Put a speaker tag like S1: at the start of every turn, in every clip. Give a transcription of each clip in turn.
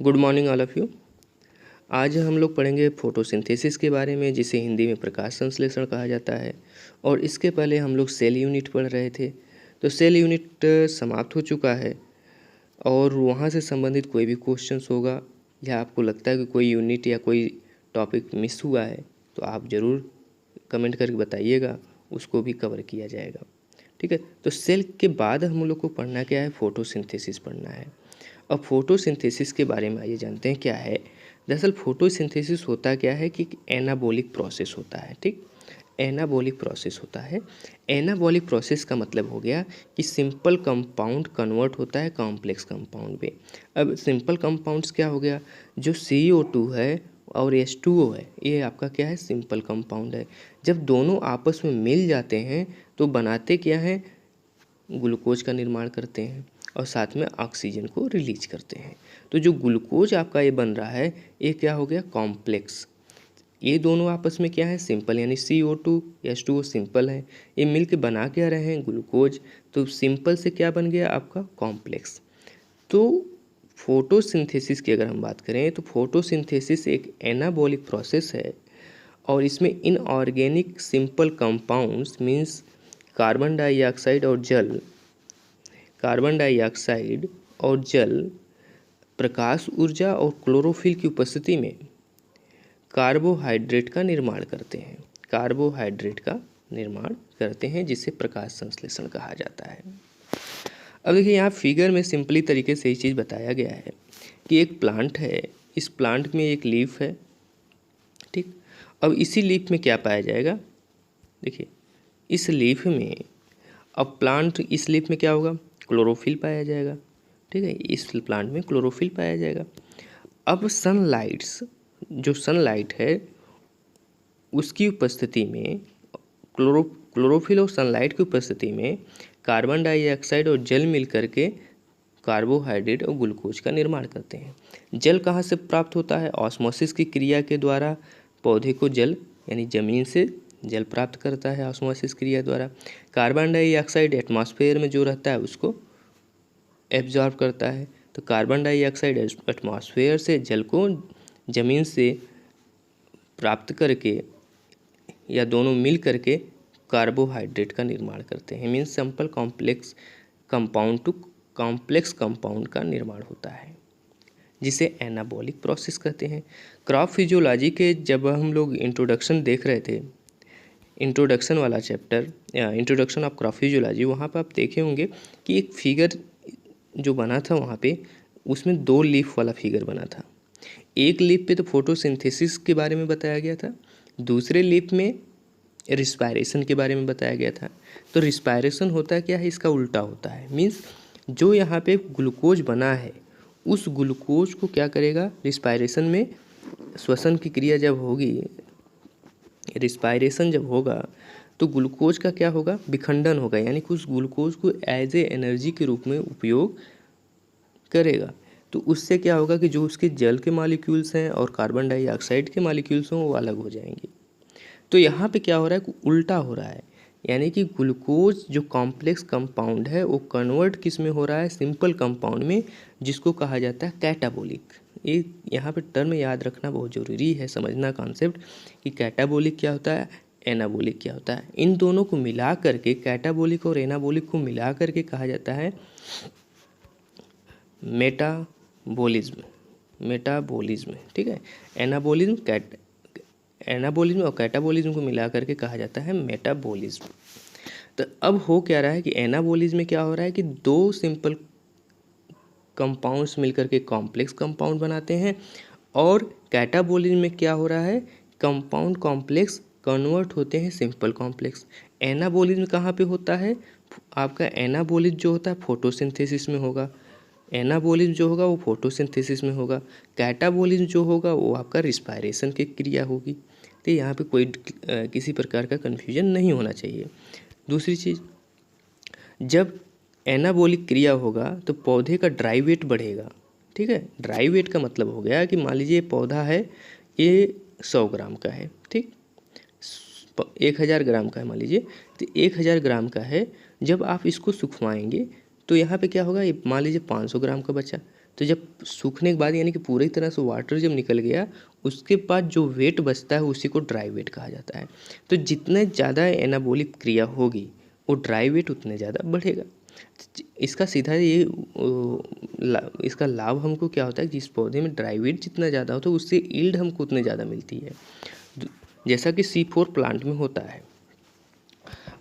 S1: Good morning all of you. आज हम लोग पढ़ेंगे फोटोसिंथेसिस के बारे में, जिसे हिंदी में प्रकाश संश्लेषण कहा जाता है। और इसके पहले हम लोग सेल यूनिट पढ़ रहे थे। तो सेल यूनिट समाप्त हो चुका है और वहाँ से संबंधित कोई भी क्वेश्चंस होगा या आपको लगता है कि कोई यूनिट या कोई टॉपिक मिस हुआ है तो आप ज़रूर कमेंट करके बताइएगा, उसको भी कवर किया जाएगा। ठीक है, तो सेल के बाद हम लोग को पढ़ना क्या है, फोटोसिंथेसिस पढ़ना है। अब फोटोसिंथेसिस के बारे में आइए जानते हैं क्या है। दरअसल फोटोसिंथेसिस होता क्या है कि एनाबॉलिक प्रोसेस होता है। ठीक, एनाबॉलिक प्रोसेस होता है। एनाबॉलिक प्रोसेस का मतलब हो गया कि सिंपल कंपाउंड कन्वर्ट होता है कॉम्प्लेक्स कंपाउंड में। अब सिंपल कंपाउंड्स क्या हो गया, जो CO2 है और H2O है, ये आपका क्या है, सिंपल कंपाउंड है। जब दोनों आपस में मिल जाते हैं तो बनाते क्या हैं, ग्लूकोज का निर्माण करते हैं और साथ में ऑक्सीजन को रिलीज करते हैं। तो जो ग्लूकोज आपका ये बन रहा है, ये क्या हो गया, कॉम्प्लेक्स। ये दोनों आपस में क्या है, सिंपल, यानी CO2 H2O सिंपल है, ये मिल के बना क्या रहे हैं, ग्लूकोज। तो सिंपल से क्या बन गया आपका, कॉम्प्लेक्स। तो फोटोसिंथेसिस की अगर हम बात करें तो फोटोसिंथेसिस एक एनाबॉलिक प्रोसेस है और इसमें inorganic simple compounds means carbon dioxide और जल, कार्बन डाइऑक्साइड और जल प्रकाश ऊर्जा और क्लोरोफिल की उपस्थिति में कार्बोहाइड्रेट का निर्माण करते हैं, कार्बोहाइड्रेट का निर्माण करते हैं, जिसे प्रकाश संश्लेषण कहा जाता है। अब देखिए यहाँ फिगर में सिंपली तरीके से ये चीज़ बताया गया है कि एक प्लांट है, इस प्लांट में एक लीफ है। ठीक, अब इसी लीफ में क्या पाया जाएगा, देखिए इस लीफ में, अब प्लांट, इस लीफ में क्या होगा, क्लोरोफिल पाया जाएगा। ठीक है, इस प्लांट में क्लोरोफिल पाया जाएगा। अब सनलाइट्स, जो सनलाइट है उसकी उपस्थिति में, क्लोरोफिल और सनलाइट की उपस्थिति में कार्बन डाइऑक्साइड और जल मिल करके कार्बोहाइड्रेट और ग्लूकोज का निर्माण करते हैं। जल कहाँ से प्राप्त होता है, ऑस्मोसिस की क्रिया के द्वारा पौधे को जल, यानी ज़मीन से जल प्राप्त करता है ऑस्मोसिस क्रिया द्वारा। कार्बन डाइऑक्साइड एटमॉस्फेयर में जो रहता है उसको एब्जॉर्ब करता है। तो कार्बन डाइऑक्साइड एटमॉस्फेयर से जल को ज़मीन से प्राप्त करके या दोनों मिल करके कार्बोहाइड्रेट का निर्माण करते हैं। Means simple complex compound to complex compound का निर्माण होता है, जिसे एनाबॉलिक प्रोसेस कहते हैं। क्रॉप फिजियोलॉजी के जब हम लोग इंट्रोडक्शन देख रहे थे, इंट्रोडक्शन वाला chapter, introduction of crop physiology, वहाँ पर आप देखे होंगे कि एक फिगर जो बना था वहाँ पे, उसमें 2 लीफ वाला फिगर बना था। एक लीफ पे तो फोटोसिंथेसिस के बारे में बताया गया था, दूसरे लीफ में रिस्पायरेशन के बारे में बताया गया था। तो रिस्पायरेशन होता क्या है, इसका उल्टा होता है। मीन्स जो यहाँ पे ग्लूकोज बना है, उस ग्लूकोज को क्या करेगा, रिस्पायरेशन में श्वसन की क्रिया जब होगी, रिस्पायरेशन जब होगा तो ग्लूकोज का क्या होगा, विखंडन होगा, यानी कि उस ग्लूकोज को एज ए एनर्जी के रूप में उपयोग करेगा। तो उससे क्या होगा कि जो उसके जल के मॉलिक्यूल्स हैं और कार्बन डाइऑक्साइड के मॉलिक्यूल्स हैं वो अलग हो जाएंगे। तो यहाँ पे क्या हो रहा है, उल्टा हो रहा है, यानी कि ग्लूकोज जो कॉम्प्लेक्स कंपाउंड है वो कन्वर्ट किस में हो रहा है, सिंपल कंपाउंड में, जिसको कहा जाता है कैटाबोलिक। ये यहाँ पे टर्म याद रखना बहुत ज़रूरी है, समझना कॉन्सेप्ट कि कैटाबोलिक क्या होता है, एनाबोलिक क्या होता है। इन दोनों को मिला करके, कैटाबोलिक और एनाबोलिक को मिला करके कहा जाता है मेटाबोलिज्म, मेटाबोलिज्म। ठीक है, एनाबोलिज्म, एनाबोलिज्म और कैटाबोलिज्म को मिला करके कहा जाता है मेटाबोलिज्म। तो अब हो क्या रहा है कि एनाबोलिज्म में क्या हो रहा है कि 2 सिंपल कंपाउंड्स मिलकर के कॉम्प्लेक्स कंपाउंड बनाते हैं, और कैटाबोलिज्म में क्या हो रहा है, कंपाउंड कॉम्प्लेक्स कन्वर्ट होते हैं सिंपल कॉम्प्लेक्स। एनाबोलिज्म कहाँ पे होता है, आपका एनाबोलिज्म जो होता है फोटोसिंथेसिस में होगा, एनाबोलिज्म जो होगा वो फोटोसिंथेसिस में होगा। कैटाबोलिज्म जो होगा वो आपका रिस्पायरेशन की क्रिया होगी। तो यहाँ पे कोई किसी प्रकार का कन्फ्यूजन नहीं होना चाहिए। दूसरी चीज़, जब एनाबोलिक क्रिया होगा तो पौधे का ड्राई वेट बढ़ेगा। ठीक है, ड्राई वेट का मतलब हो गया कि मान लीजिए पौधा है, ये 100 ग्राम का है, ठीक, 1000 ग्राम का है मान लीजिए, तो 1000 ग्राम का है। जब आप इसको सुखवाएंगे तो यहाँ पे क्या होगा, ये मान लीजिए 500 ग्राम का बचा, तो जब सूखने के बाद यानी कि पूरी तरह से वाटर जब निकल गया, उसके बाद जो वेट बचता है उसी को ड्राई वेट कहा जाता है। तो जितने ज़्यादा एनाबॉलिक क्रिया होगी वो ड्राई वेट उतने ज़्यादा बढ़ेगा। इसका सीधा ये इसका लाभ हमको क्या होता है, जिस पौधे में ड्राई वेट जितना ज़्यादा होता है उससे यील्ड हमको उतने ज़्यादा मिलती है, जैसा कि C4 प्लांट में होता है।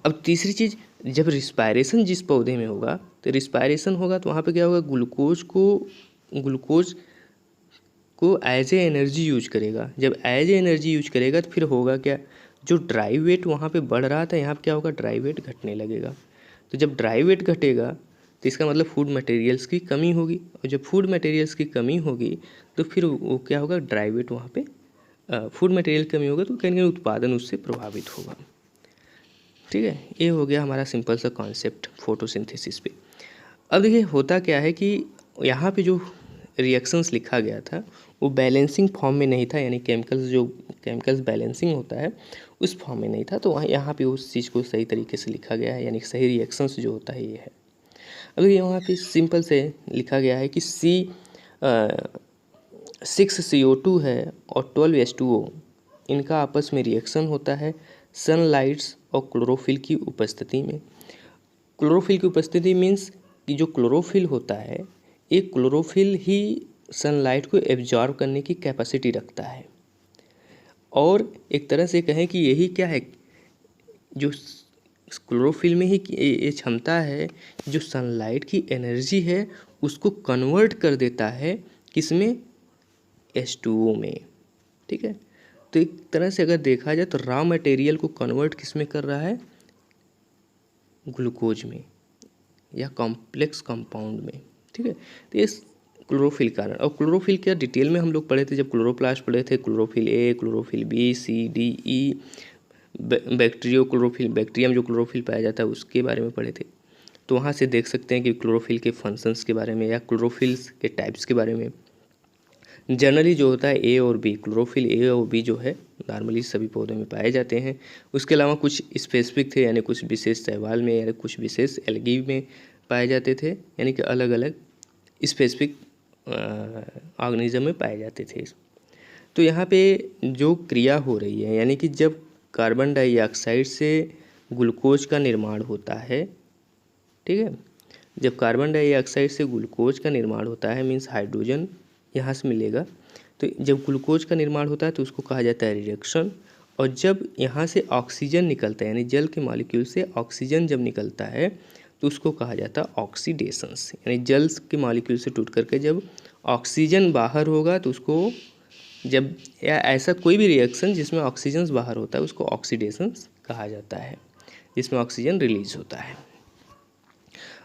S1: अब तीसरी चीज़, जब रिस्पायरेशन जिस पौधे में होगा, तो रिस्पायरेशन होगा तो वहाँ पे क्या होगा, ग्लूकोज को एज ए एनर्जी यूज करेगा। जब एज ए एनर्जी यूज करेगा तो फिर होगा क्या, जो ड्राई वेट वहाँ पे बढ़ रहा था, यहाँ पे क्या होगा, ड्राई वेट घटने लगेगा। तो जब ड्राई वेट घटेगा तो इसका मतलब फूड मटेरियल्स की कमी होगी, और जब फूड मटेरियल्स की कमी होगी तो फिर वो क्या होगा, ड्राई वेट वहाँ पे फूड मटेरियल कमी होगा तो कहीं ना कहीं उत्पादन उससे प्रभावित होगा। ठीक है, ये हो गया हमारा सिंपल सा कॉन्सेप्ट फोटोसिंथेसिस पे। अब देखिए होता क्या है कि यहाँ पे जो रिएक्शंस लिखा गया था वो बैलेंसिंग फॉर्म में नहीं था, यानी केमिकल्स बैलेंसिंग होता है उस फॉर्म में नहीं था। तो वहाँ यहाँ पे उस चीज़ को सही तरीके से लिखा गया है, यानी सही रिएक्शंस जो होता है ये है। अगर यहाँ पे सिंपल से लिखा गया है कि C6CO2 है और 12H2O, इनका आपस में रिएक्शन होता है सनलाइट्स और क्लोरोफिल की उपस्थिति में। क्लोरोफिल की उपस्थिति मीन्स कि जो क्लोरोफिल होता है, एक क्लोरोफिल ही सनलाइट को एब्जॉर्ब करने की कैपेसिटी रखता है, और एक तरह से कहें कि यही क्या है, जो क्लोरोफिल में ही ये क्षमता है जो सनलाइट की एनर्जी है उसको कन्वर्ट कर देता है, किसमें, H2O में। ठीक है, तो एक तरह से अगर देखा जाए तो रॉ मटेरियल को कन्वर्ट किस में कर रहा है, ग्लूकोज में या कॉम्प्लेक्स कंपाउंड में। ठीक है, तो ये क्लोरोफिल कारण। और क्लोरोफिल क्या डिटेल में हम लोग पढ़े थे जब क्लोरोप्लास्ट पढ़े थे, chlorophyll A, chlorophyll B, C, D, E, bacterium जो क्लोरोफिल पाया जाता है उसके बारे में पढ़े थे। तो वहाँ से देख सकते हैं कि क्लोरोफिल के फंक्शंस के बारे में या क्लोरोफिल्स के टाइप्स के बारे में। जनरली जो होता है A और B, क्लोरोफिल A और B जो है नॉर्मली सभी पौधों में पाए जाते हैं। उसके अलावा कुछ स्पेसिफिक थे, यानी कुछ विशेष शैवाल में या कुछ विशेष एल्गी में पाए जाते थे, यानी कि अलग अलग स्पेसिफिक ऑर्गेनिज्म में पाए जाते थे। तो यहाँ पे जो क्रिया हो रही है, यानी कि जब कार्बन डाइऑक्साइड से ग्लूकोज का निर्माण होता है, ठीक है, जब कार्बन डाइऑक्साइड से ग्लूकोज का निर्माण होता है मीन्स हाइड्रोजन यहाँ से मिलेगा, तो जब ग्लूकोज का निर्माण होता है तो उसको कहा जाता है रिडक्शन। और जब यहाँ से ऑक्सीजन निकलता है, यानी जल के मॉलिक्यूल से ऑक्सीजन जब निकलता है तो उसको कहा जाता है ऑक्सीडेशंस, यानी जल के मॉलिक्यूल से टूट करके जब ऑक्सीजन बाहर होगा तो उसको, जब या ऐसा कोई भी रिएक्शन जिसमें ऑक्सीजन बाहर होता है उसको ऑक्सीडेशंस कहा जाता है, जिसमें ऑक्सीजन रिलीज होता है।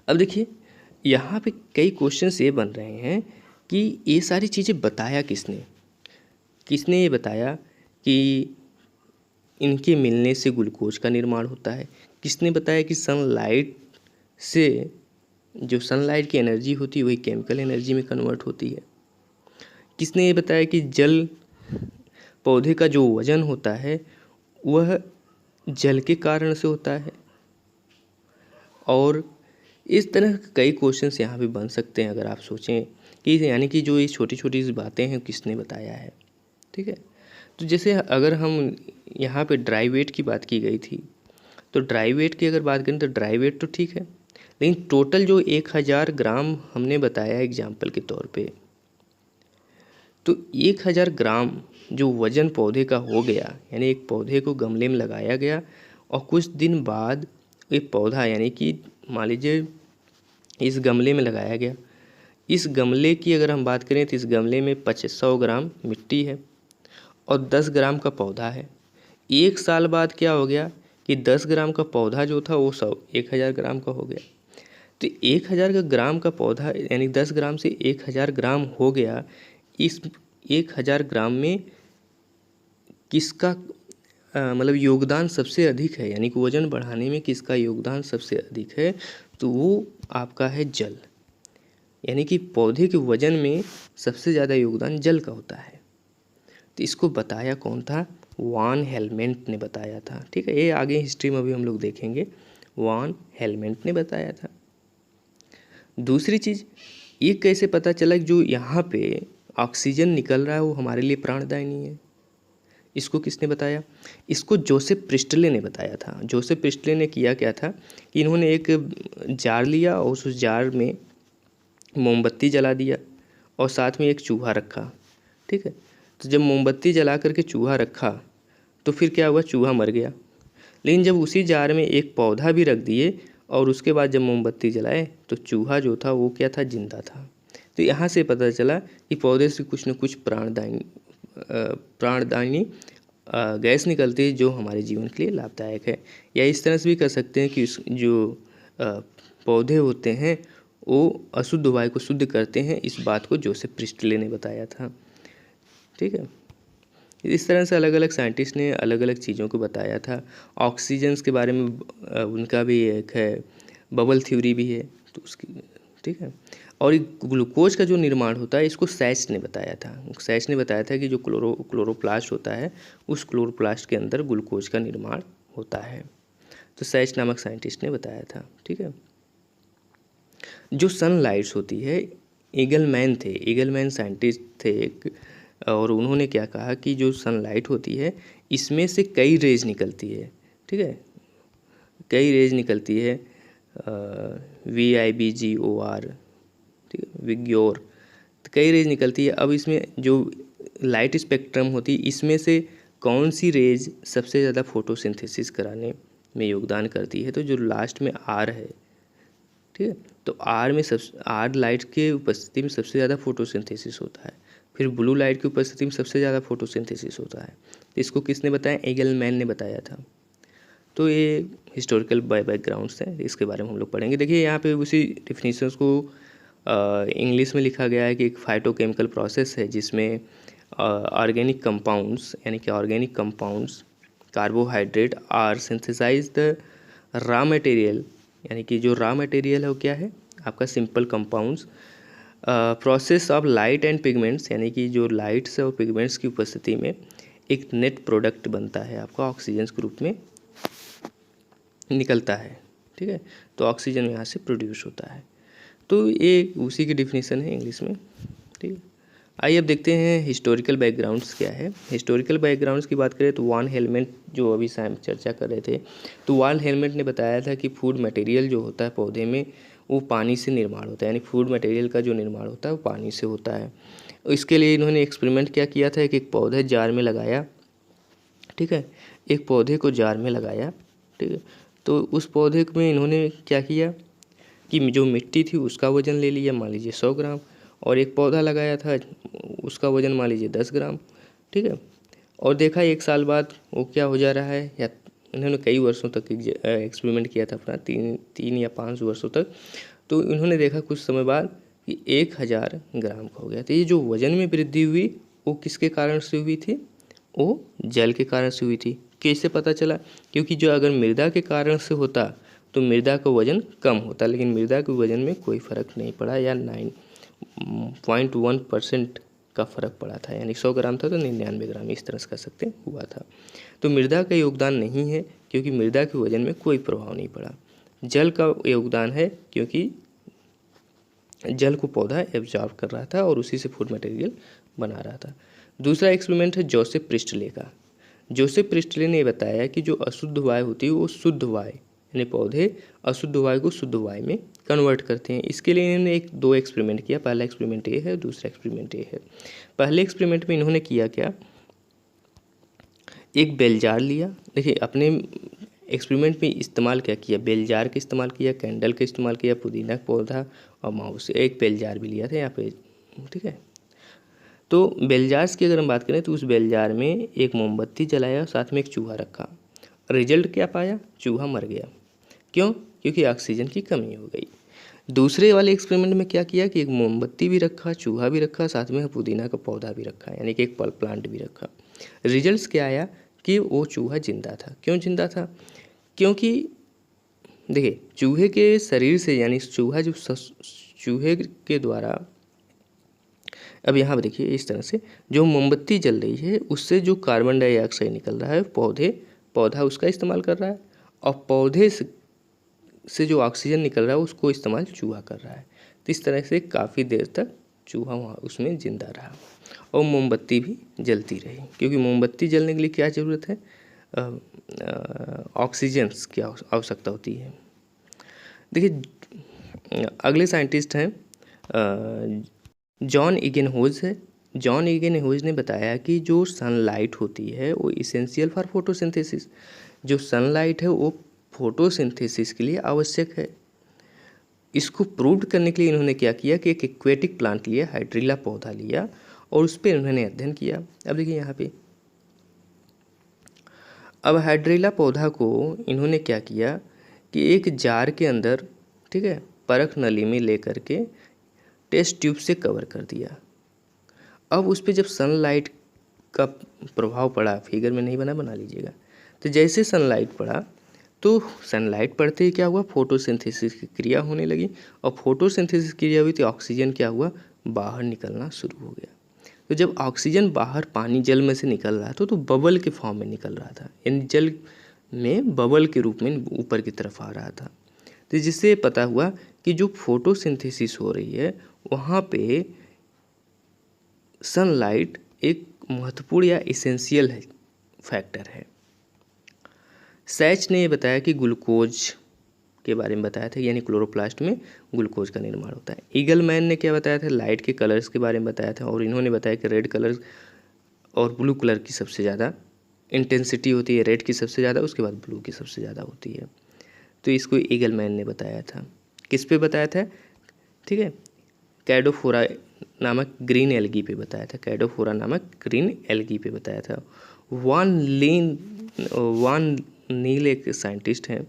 S1: अब देखिए यहाँ पे कई क्वेश्चंस ये बन रहे हैं कि ये सारी चीज़ें बताया किसने ये बताया कि इनके मिलने से ग्लूकोज का निर्माण होता है, किसने बताया कि सनलाइट से जो सनलाइट की एनर्जी होती है वही केमिकल एनर्जी में कन्वर्ट होती है, किसने ये बताया कि जल पौधे का जो वजन होता है वह जल के कारण से होता है। और इस तरह कई क्वेश्चंस यहाँ पे बन सकते हैं अगर आप सोचें कि यानी कि जो ये छोटी छोटी बातें हैं किसने बताया है। ठीक है, तो जैसे अगर हम यहाँ पे ड्राई वेट की बात की गई थी, तो ड्राई वेट की अगर बात करें तो ड्राई वेट तो ठीक है, लेकिन टोटल जो 1000 ग्राम हमने बताया एग्जाम्पल के तौर पे, तो 1000 ग्राम जो वजन पौधे का हो गया, यानी एक पौधे को गमले में लगाया गया और कुछ दिन बाद एक पौधा, यानी कि मान लीजिए इस गमले में लगाया गया, इस गमले की अगर हम बात करें तो इस गमले में 100 ग्राम मिट्टी है और 10 ग्राम का पौधा है। 1 साल बाद क्या हो गया कि 10 ग्राम का पौधा जो था वो 1000 ग्राम का हो गया। तो 1000 ग्राम का पौधा यानी 10 ग्राम से 1000 ग्राम हो गया। इस 1000 ग्राम में किसका मतलब योगदान सबसे अधिक है, यानी कि वजन बढ़ाने में किसका योगदान सबसे अधिक है, तो वो आपका है जल, यानी कि पौधे के वजन में सबसे ज़्यादा योगदान जल का होता है। तो इसको बताया कौन था, वान हेलमेंट ने बताया था। ठीक है, ये आगे हिस्ट्री में भी हम लोग देखेंगे, वान हेलमेंट ने बताया था। दूसरी चीज़, ये कैसे पता चला कि जो यहाँ पे ऑक्सीजन निकल रहा है वो हमारे लिए प्राणदायी नहीं है? इसको किसने बताया? इसको जोसेफ प्रिस्टले ने बताया था। जोसेफ प्रिस्टले ने किया क्या था कि इन्होंने एक जार लिया और उस जार में मोमबत्ती जला दिया और साथ में एक चूहा रखा, ठीक है। तो जब मोमबत्ती जला करके चूहा रखा तो फिर क्या हुआ, चूहा मर गया। लेकिन जब उसी जार में एक पौधा भी रख दिए और उसके बाद जब मोमबत्ती जलाए तो चूहा जो था वो क्या था, जिंदा था। तो यहाँ से पता चला कि पौधे से कुछ न कुछ प्राणदायिनी गैस निकलती है जो हमारे जीवन के लिए लाभदायक है। या इस तरह से भी कर सकते हैं कि जो पौधे होते हैं वो अशुद्ध वायु को शुद्ध करते हैं। इस बात को जोसेफ प्रिस्टले ने बताया था, ठीक है। इस तरह से अलग अलग साइंटिस्ट ने अलग अलग चीज़ों को बताया था। ऑक्सीजन्स के बारे में उनका भी एक है, बबल थ्योरी भी है, तो उसकी, ठीक है। और ग्लूकोज का जो निर्माण होता है इसको सैच ने बताया था। सैच ने बताया था कि जो क्लोरोप्लास्ट होता है उस क्लोरोप्लास्ट के अंदर ग्लूकोज का निर्माण होता है। तो सैच नामक साइंटिस्ट ने बताया था, ठीक है। जो सनलाइट्स होती है, ईगलमैन साइंटिस्ट थे एक, और उन्होंने क्या कहा कि जो सनलाइट होती है इसमें से कई रेज निकलती है, ठीक है, कई रेज निकलती है, VIGOR, ठीक है, विग्योर, तो कई रेज निकलती है। अब इसमें जो लाइट स्पेक्ट्रम होती है इसमें से कौन सी रेज सबसे ज़्यादा फोटोसिंथेसिस कराने में योगदान करती है? तो जो लास्ट में R है, ठीक है, तो R लाइट के उपस्थिति में सबसे ज़्यादा फोटोसिंथेसिस होता है। फिर ब्लू लाइट की उपस्थिति में सबसे ज़्यादा फोटोसिंथेसिस होता है। तो इसको किसने बताया? ईगलमैन ने बताया था। तो ये हिस्टोरिकल बैकग्राउंड्स हैं, इसके बारे में हम लोग पढ़ेंगे। देखिए यहाँ पे उसी डिफिनीशंस को इंग्लिश में लिखा गया है कि एक फाइटोकेमिकल प्रोसेस है जिसमें ऑर्गेनिक कंपाउंड्स, यानी कि organic compounds carbohydrate are synthesize the raw material, यानी कि जो रॉ मटेरियल है वो क्या है आपका, simple compounds, process of light and pigments, यानी कि जो लाइट्स और पिगमेंट्स की उपस्थिति में एक नेट प्रोडक्ट बनता है आपका ऑक्सीजन के रूप में निकलता है, ठीक है। तो ऑक्सीजन यहाँ से प्रोड्यूस होता है। तो ये उसी की डिफिनीशन है इंग्लिश में, ठीक है। आइए अब देखते हैं हिस्टोरिकल बैकग्राउंड्स क्या है। हिस्टोरिकल बैकग्राउंड्स की बात करें तो वान हेलमेट, जो अभी हम चर्चा कर रहे थे, तो वान हेलमेट ने बताया था कि फूड मटेरियल जो होता है पौधे में वो पानी से निर्माण होता है, यानी फूड मटेरियल का जो निर्माण होता है वो पानी से होता है। इसके लिए इन्होंने एक्सपेरिमेंट क्या किया था कि एक पौधे जार में लगाया, ठीक है, एक पौधे को जार में लगाया, ठीक है। तो उस पौधे में इन्होंने क्या किया कि जो मिट्टी थी उसका वज़न ले लिया, मान लीजिए 100 ग्राम, और एक पौधा लगाया था उसका वज़न मान लीजिए 10 ग्राम, ठीक है। और देखा 1 साल बाद वो क्या हो जा रहा है, या इन्होंने कई वर्षों तक एक्सपेरिमेंट किया था अपना, 3 या 5 वर्षों तक। तो इन्होंने देखा कुछ समय बाद कि 1000 ग्राम का हो गया। तो ये जो वज़न में वृद्धि हुई वो किसके कारण से हुई थी? वो जल के कारण से हुई थी। कैसे पता चला? क्योंकि जो अगर मृदा के कारण से होता तो मृदा का वज़न कम होता, लेकिन मृदा के वज़न में कोई फ़र्क नहीं पड़ा, या 9.1% का फ़र्क पड़ा था, यानी 100 ग्राम था तो 99 ग्राम, इस तरह से कह सकते हुआ था। तो मृदा का योगदान नहीं है क्योंकि मृदा के वज़न में कोई प्रभाव नहीं पड़ा। जल का योगदान है क्योंकि जल को पौधा एब्जॉर्ब कर रहा था और उसी से फूड मटेरियल बना रहा था। दूसरा एक्सपेरिमेंट है जोसेफ प्रिस्टले का। जोसेफ प्रिस्टले ने बताया कि जो अशुद्ध वायु होती है वो शुद्ध वायु, यानी पौधे अशुद्ध वायु को शुद्ध वायु में कन्वर्ट करते हैं। इसके लिए इन्होंने 2 एक्सपेरिमेंट किया। पहला एक्सपेरिमेंट ये है, दूसरा एक्सपेरिमेंट ये है। पहले एक्सपेरिमेंट में इन्होंने किया क्या, एक बेल जार लिया। देखिए अपने एक्सपेरिमेंट में इस्तेमाल क्या किया, बेल जार का इस्तेमाल किया, कैंडल का इस्तेमाल किया, पुदीना का पौधा और माउस, एक बेल जार भी लिया था यहाँ पे, ठीक है। तो बेल जार्स की अगर हम बात करें तो उस बेल जार में एक मोमबत्ती जलाया, साथ में एक चूहा रखा। रिजल्ट क्या पाया? चूहा मर गया। क्यों? क्योंकि ऑक्सीजन की कमी हो गई। दूसरे वाले एक्सपेरिमेंट में क्या किया कि एक मोमबत्ती भी रखा, चूहा भी रखा, साथ में पुदीना का पौधा भी रखा, यानी कि एक प्लांट भी रखा। रिजल्ट्स क्या आया कि वो चूहा जिंदा था। क्यों जिंदा था? क्योंकि देखिए चूहे के शरीर से, यानी चूहा जो चूहे के द्वारा, अब यहाँ पर देखिए इस तरह से जो मोमबत्ती जल रही है उससे जो कार्बन डाइऑक्साइड निकल रहा है पौधा उसका इस्तेमाल कर रहा है, और पौधे से जो ऑक्सीजन निकल रहा है उसको इस्तेमाल चूहा कर रहा है। तो इस तरह से काफ़ी देर तक चूहा वहाँ उसमें ज़िंदा रहा और मोमबत्ती भी जलती रही, क्योंकि मोमबत्ती जलने के लिए क्या ज़रूरत है, ऑक्सीजन की आवश्यकता होती है। देखिए अगले साइंटिस्ट हैं जॉन इगेनहोज है। जॉन इगेनहोज ने बताया कि जो सनलाइट होती है वो इसेंशियल फॉर फोटोसिंथेसिस, जो सनलाइट है वो फोटोसिंथेसिस के लिए आवश्यक है। इसको प्रूव करने के लिए इन्होंने क्या किया कि एक एक्वेटिक प्लांट लिया, हाइड्रिला पौधा लिया और उस पर इन्होंने अध्ययन किया। अब देखिए यहाँ पे, अब हाइड्रिला पौधा को इन्होंने क्या किया कि एक जार के अंदर, ठीक है, परख नली में लेकर के टेस्ट ट्यूब से कवर कर दिया। अब उस पर जब सनलाइट का प्रभाव पड़ा, फिगर में नहीं बना लीजिएगा, तो जैसे सनलाइट पड़ा तो सनलाइट पड़ते ही क्या हुआ, फोटोसिंथेसिस की क्रिया होने लगी और फोटोसिंथेसिस क्रिया हुई तो ऑक्सीजन क्या हुआ, बाहर निकलना शुरू हो गया। तो जब ऑक्सीजन बाहर पानी जल में से निकल रहा था तो बबल के फॉर्म में निकल रहा था, यानी जल में बबल के रूप में ऊपर की तरफ आ रहा था। तो जिससे पता हुआ कि जो फोटोसिंथेसिस हो रही है वहाँ पे सनलाइट एक महत्वपूर्ण या इसेंशियल है फैक्टर है। सैच ने ये बताया कि ग्लूकोज के बारे में बताया था, यानी क्लोरोप्लास्ट में ग्लूकोज का निर्माण होता है। ईगलमैन ने क्या बताया था, लाइट के कलर्स के बारे में बताया था और इन्होंने बताया कि रेड कलर और ब्लू कलर की सबसे ज़्यादा इंटेंसिटी होती है, रेड की सबसे ज़्यादा, उसके बाद ब्लू की सबसे ज़्यादा होती है। तो इसको ईगलमैन ने बताया था। किस पे बताया था, ठीक है, कैडोफोरा नामक ग्रीन एल्गी पे बताया था, कैडोफोरा नामक ग्रीन एल्गी पे बताया था। वान नील एक साइंटिस्ट हैं,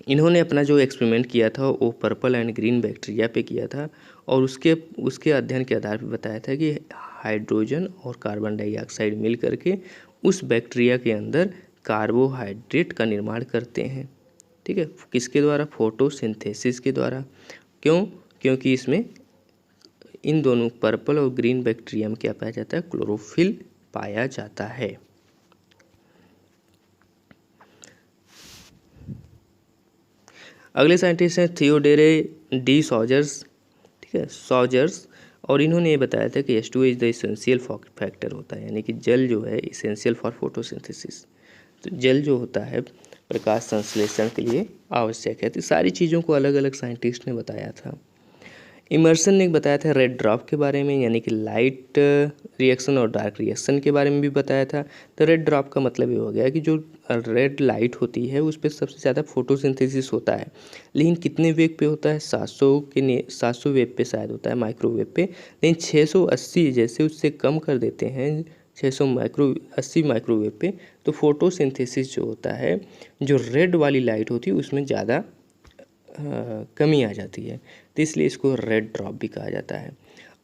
S1: इन्होंने अपना जो एक्सपेरिमेंट किया था वो पर्पल एंड ग्रीन बैक्टीरिया पे किया था और उसके अध्ययन के आधार पर बताया था कि हाइड्रोजन और कार्बन डाइऑक्साइड मिल करके उस बैक्टीरिया के अंदर कार्बोहाइड्रेट का निर्माण करते हैं, ठीक है, किसके द्वारा, फोटोसिंथेसिस के द्वारा। क्यों, क्योंकि इसमें इन दोनों पर्पल और ग्रीन बैक्टीरिया में क्या पाया जाता है, क्लोरोफिल पाया जाता है। अगले साइंटिस्ट हैं थियोडोरे डी सॉजर्स, ठीक है, सॉजर्स, और इन्होंने ये बताया था कि H2O is the essential factor होता है, यानी कि जल जो है इसेंशियल फॉर फोटोसिंथेसिस। तो जल जो होता है प्रकाश संश्लेषण के लिए आवश्यक है। तो सारी चीज़ों को अलग अलग साइंटिस्ट ने बताया था। इमर्सन ने बताया था रेड ड्रॉप के बारे में, यानी कि लाइट रिएक्शन और डार्क रिएक्शन के बारे में भी बताया था। तो रेड ड्रॉप का मतलब ये हो गया कि जो रेड लाइट होती है उस पर सबसे ज़्यादा फोटोसिंथेसिस होता है, लेकिन कितने वेव पे होता है, 700 वेव पे शायद होता है, माइक्रोवेव पे। लेकिन 680 जैसे उससे कम कर देते हैं 680 माइक्रोवेव पे, तो फोटोसिंथेसिस जो होता है, जो रेड वाली लाइट होती है उसमें ज़्यादा कमी आ जाती है, तो इसलिए इसको रेड ड्रॉप भी कहा जाता है।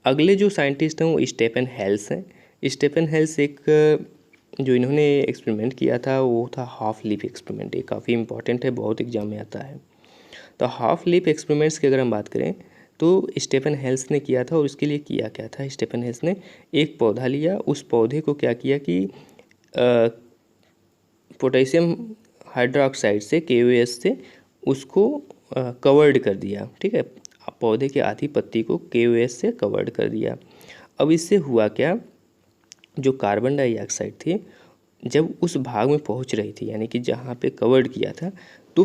S1: अगले जो साइंटिस्ट हैं वो स्टेफन हेल्स हैं। स्टेफन हेल्स एक जो इन्होंने एक्सपेरिमेंट किया था वो था हाफ लीफ एक्सपेरिमेंट। ये काफ़ी इंपॉर्टेंट है, बहुत एग्जाम में आता है। तो हाफ लीफ एक्सपेरिमेंट्स की अगर हम बात करें तो स्टेफन हेल्स ने किया था, और उसके लिए किया क्या था, स्टेफन हेल्स ने एक पौधा लिया, उस पौधे को क्या किया कि पोटेशियम हाइड्रोक्साइड से KOH से उसको कवर्ड कर दिया, ठीक है, पौधे की आधी पत्ती को KOH से कवर्ड कर दिया। अब इससे हुआ क्या, जो कार्बन डाइऑक्साइड थी जब उस भाग में पहुंच रही थी, यानी कि जहाँ पे कवर्ड किया था, तो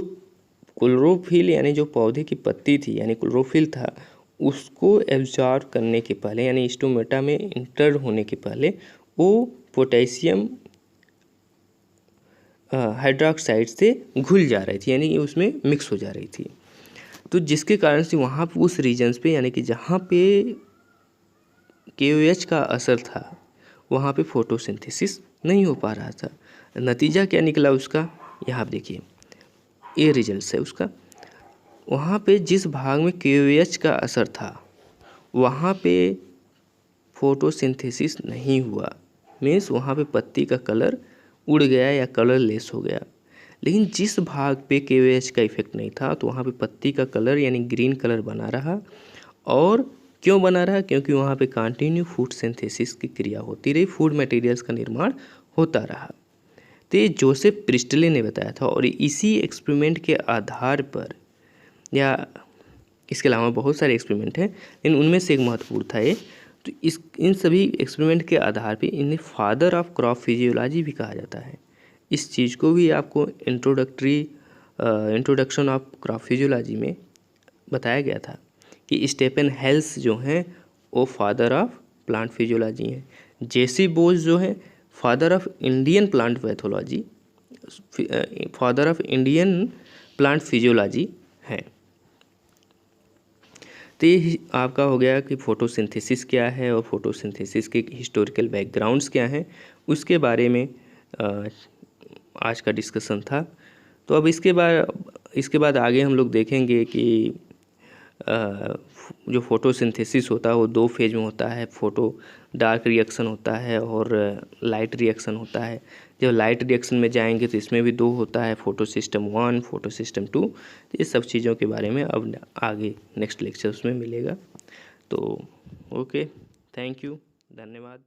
S1: क्लोरोफिल यानी जो पौधे की पत्ती थी यानी क्लोरोफिल था, उसको एब्जॉर्ब करने के पहले यानी स्टोमेटा में इंटर होने के पहले वो पोटेशियम हाइड्रोक्साइड से घुल जा रही थी, यानी कि उसमें मिक्स हो जा रही थी। तो जिसके कारण से वहाँ पर उस रीजन्स पे, यानी कि जहाँ पे KOH का असर था वहाँ पे फोटोसिंथेसिस नहीं हो पा रहा था। नतीजा क्या निकला उसका, यहाँ आप देखिए, ये रिजल्ट है उसका। वहाँ पे जिस भाग में KOH का असर था वहाँ पे फोटोसिंथेसिस नहीं हुआ, मीन्स वहाँ पे पत्ती का कलर उड़ गया या कलर लेस हो गया। लेकिन जिस भाग पे KOH का इफेक्ट नहीं था तो वहाँ पे पत्ती का कलर यानी ग्रीन कलर बना रहा। और क्यों बना रहा, क्योंकि वहाँ पे कंटिन्यू फूड सिंथेसिस की क्रिया होती रही, फूड मटेरियल्स का निर्माण होता रहा। तो ये जोसेफ प्रिस्टले ने बताया था, और इसी एक्सपेरिमेंट के आधार पर या इसके अलावा बहुत सारे एक्सपेरिमेंट हैं, लेकिन उनमें से एक महत्वपूर्ण था ये। तो इन सभी एक्सपेरिमेंट के आधार पे इन्हें फादर ऑफ क्रॉप फिजियोलॉजी भी कहा जाता है। इस चीज़ को भी आपको इंट्रोडक्शन ऑफ क्रॉप फिजियोलॉजी में बताया गया था कि स्टेफन हेल्स जो हैं वो फादर ऑफ प्लांट फिजियोलॉजी हैं। जेसी बोस जो है father of Indian plant pathology, father of Indian plant physiology हैं। तो ये आपका हो गया कि फोटोसिंथेसिस क्या है और फोटोसिंथेसिस के हिस्टोरिकल बैकग्राउंड्स क्या हैं, उसके बारे में आज का डिस्कशन था। तो अब इसके बाद आगे हम लोग देखेंगे कि जो फोटोसिंथेसिस होता है वो 2 फेज में होता है। फोटो डार्क रिएक्शन होता है और लाइट रिएक्शन होता है। जब लाइट रिएक्शन में जाएंगे तो इसमें भी 2 होता है, फोटो सिस्टम 1, फोटो सिस्टम 2। तो ये सब चीज़ों के बारे में अब आगे नेक्स्ट लेक्चर्स में मिलेगा। तो ओके, थैंक यू, धन्यवाद।